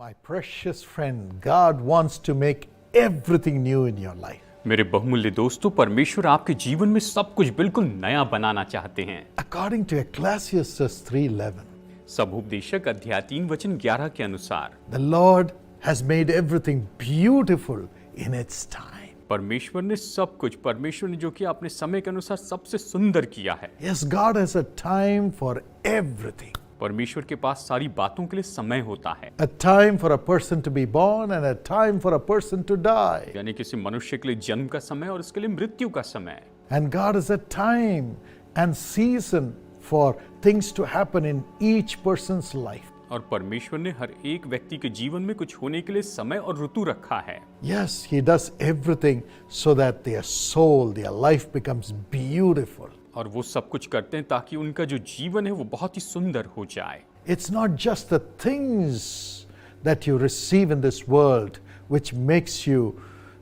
My precious friend, God wants to make everything new in your life. मेरे बहुमूल्य दोस्तों, परमेश्वर आपके जीवन में सब कुछ बिल्कुल नया बनाना चाहते हैं। According to Ecclesiastes 3:11, सबोपदेशक अध्याय 3:11 के अनुसार the Lord has made everything beautiful in its time. परमेश्वर ने सब कुछ, परमेश्वर ने जो किया अपने समय के अनुसार सबसे सुंदर किया है। Yes, God has a time for everything. परमेश्वर के पास सारी बातों के लिए समय होता है। A time for a person to be born and a time for a person to die. यानी किसी मनुष्य के लिए जन्म का समय और उसके लिए मृत्यु का समय। And God has a time and season for things to happen in each person's life. और परमेश्वर ने हर एक व्यक्ति के जीवन में कुछ होने के लिए समय और ऋतु रखा है। Yes, He does everything so that their soul, their life becomes beautiful. और वो सब कुछ करते हैं ताकि उनका जो जीवन है वो बहुत ही सुंदर हो जाए। It's not just the things that you receive in this world which makes you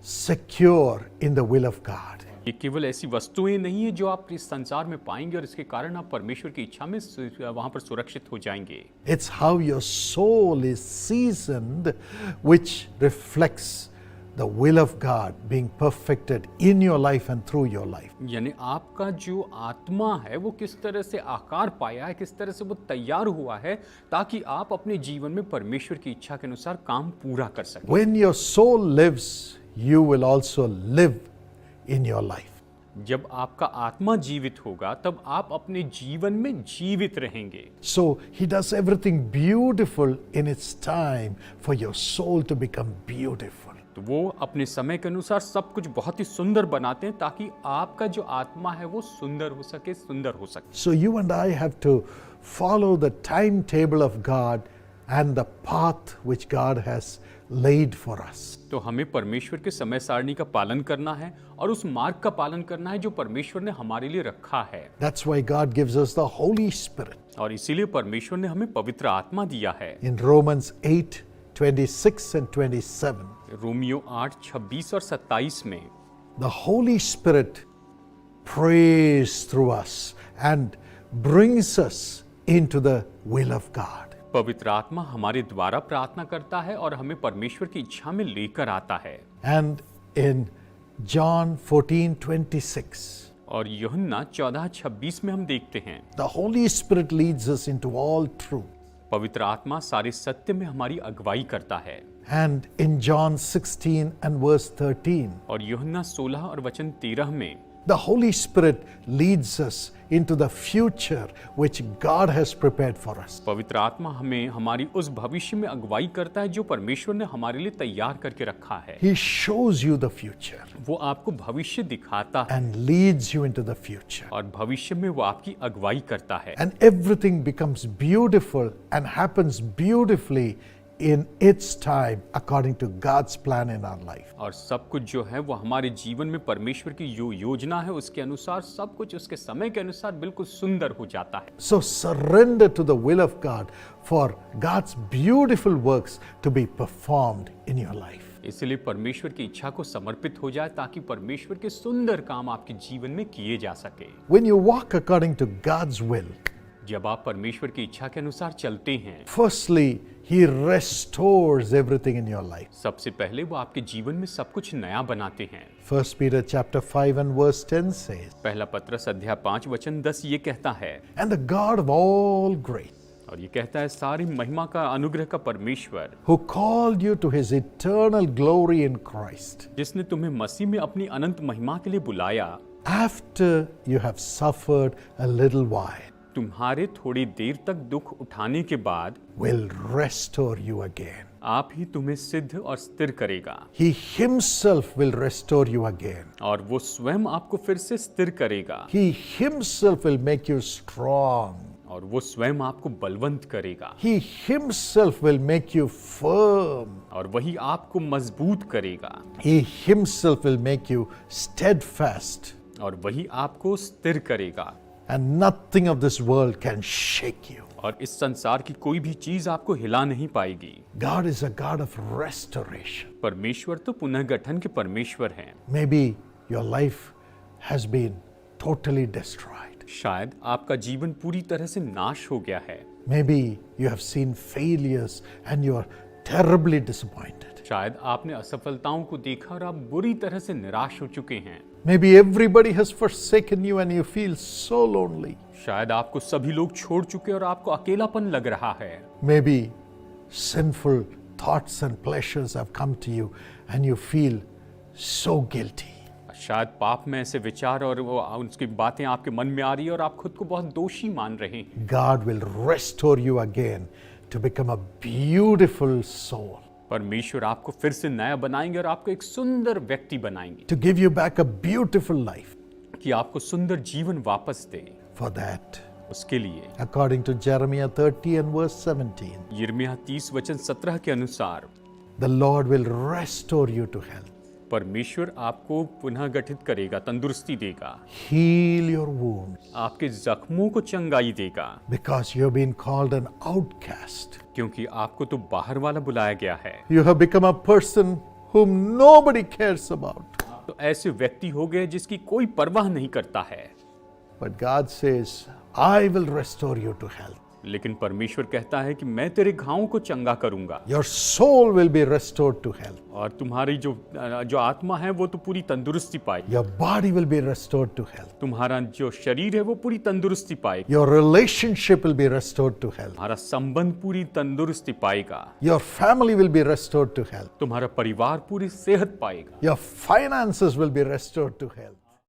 secure in the will of God. ये केवल ऐसी वस्तुएं नहीं है जो आप इस संसार में पाएंगे और इसके कारण आप परमेश्वर की इच्छा में वहां पर सुरक्षित हो जाएंगे। It's how your soul is seasoned, which reflects the will of God being perfected in your life and through your life. यानी आपका जो आत्मा है वो किस तरह से आकार पाया है, किस तरह से वो तैयार हुआ है ताकि आप अपने जीवन में परमेश्वर की इच्छा के अनुसार काम पूरा कर सकें। When your soul lives, you will also live in your life. जब आपका आत्मा जीवित होगा तब आप अपने जीवन में जीवित रहेंगे। So He does everything beautiful in its time for your soul to become beautiful. तो वो अपने समय के अनुसार सब कुछ बहुत ही सुंदर बनाते हैं ताकि आपका जो आत्मा है वो सुंदर हो सके, सुंदर हो सके। So you and I have to follow the timetable of God and the path which God has laid for us. तो हमें परमेश्वर के समय सारणी का पालन करना है और उस मार्ग का पालन करना है जो परमेश्वर ने हमारे लिए रखा है। That's why God gives us the Holy Spirit. और इसीलिए परमेश्वर ने हमें पवित्र आत्मा दिया है। In Romans 8:26 and 27, रोमियो 8:26 और 27 में the Holy Spirit prays through us and brings us into the will of God. पवित्र आत्मा हमारे द्वारा प्रार्थना करता है और हमें परमेश्वर की इच्छा में लेकर आता है। And in John 14:26, और यूहन्ना 14:26 में हम देखते हैं the Holy Spirit leads us into all truth. पवित्र आत्मा सारे सत्य में हमारी अगुवाई करता है। And in John 16 and verse 13, और यूहन्ना 16 और वचन 13 में the Holy Spirit leads us into the future which God has prepared for us. पवित्र आत्मा हमें हमारी उस भविष्य में अगुवाई करता है जो परमेश्वर ने हमारे लिए तैयार करके रखा है। He shows you the future वो आपको भविष्य दिखाता है and leads you into the future. और भविष्य में वो आपकी अगुवाई करता है। And everything becomes beautiful and happens beautifully in its time according to God's plan in our life. और सब कुछ जो है वो हमारे जीवन में परमेश्वर की जो योजना है उसके अनुसार सब कुछ उसके समय के अनुसार बिल्कुल सुंदर हो जाता है। So surrender to the will of God for God's beautiful works to be performed in your life. इसलिए परमेश्वर की इच्छा को समर्पित हो जाए ताकि परमेश्वर के सुंदर काम आपके जीवन में किए जा सके। When you walk according to God's will, जब आप परमेश्वर की इच्छा के अनुसार चलते हैं, firstly, He restores everything in your life. सबसे पहले वो आपके जीवन में सब कुछ नया बनाते हैं। 1 Peter chapter 5 and verse 10 says, पहला पत्रस अध्याय 5 वचन 10 ये कहता है, And the God of all grace, और ये कहता है सारी महिमा का अनुग्रह का परमेश्वर, who called you to His eternal glory in Christ, जिसने तुम्हें मसीह में अपनी अनंत महिमा के लिए बुलाया, after you have suffered a little while, तुम्हारे थोड़ी देर तक दुख उठाने के बाद will restore you again. आप ही तुम्हें सिद्ध और स्थिर करेगा। He Himself will restore you again. और वो स्वयं आपको फिर से स्थिर करेगा। He Himself will make you strong. और वो स्वयं आपको बलवंत करेगा। He Himself will make you firm. और वही आपको मजबूत करेगा। He Himself will make you steadfast. और वही आपको स्थिर करेगा। And nothing of this world can shake you. और इस संसार की कोई भी चीज आपको हिला नहीं पाएगी। God is a God of restoration. परमेश्वर तो पुनर्गठन के परमेश्वर हैं। Maybe your life has been totally destroyed. शायद आपका जीवन पूरी तरह से नाश हो गया है। Maybe you have seen failures and you are terribly disappointed. शायद आपने असफलताओं को देखा और आप बुरी तरह से निराश हो चुके हैं। Maybe everybody has forsaken you and you feel so lonely. शायद आपको सभी लोग छोड़ चुके और आपको अकेलापन लग रहा है। Maybe sinful thoughts and pleasures have come to you and you feel so guilty. शायद पाप में ऐसे विचार और वो उसकी बातें आपके मन में आ रही है और आप खुद को बहुत दोषी मान रहे हैं। God will restore you again to become a beautiful soul, परमेश्वर आपको फिर से नया बनाएंगे और आपको एक सुंदर व्यक्ति बनाएंगे to give you back a beautiful life. कि आपको सुंदर जीवन वापस दे। For that, उसके लिए according to Jeremiah 30 and verse 17, यिर्मयाह 30 वचन 17 के अनुसार the Lord will restore you to health, परमेश्वर आपको पुनः गठित करेगा, तंदुरुस्ती देगा, heal your wounds, आपके जख्मों को चंगाई देगा, because you have been called an outcast. क्योंकि आपको तो बाहर वाला बुलाया गया है। You have become a person whom nobody cares about. तो ऐसे व्यक्ति हो गए जिसकी कोई परवाह नहीं करता है। But God says, I will restore you to health. लेकिन परमेश्वर कहता है कि मैं तेरे घावों को चंगा करूंगा Your soul will be restored to health. और तुम्हारी जो आत्मा है वो तो पूरी तंदुरुस्ती पाएगी, Your body will be restored to health. तुम्हारा जो शरीर है वो पूरी तंदुरुस्ती पाएगी, Your relationship will be restored to health. तुम्हारा संबंध पूरी तंदुरुस्ती पाएगा, Your family will be restored to health. तुम्हारा परिवार पूरी सेहत पाएगा, Your finances will be restored to health.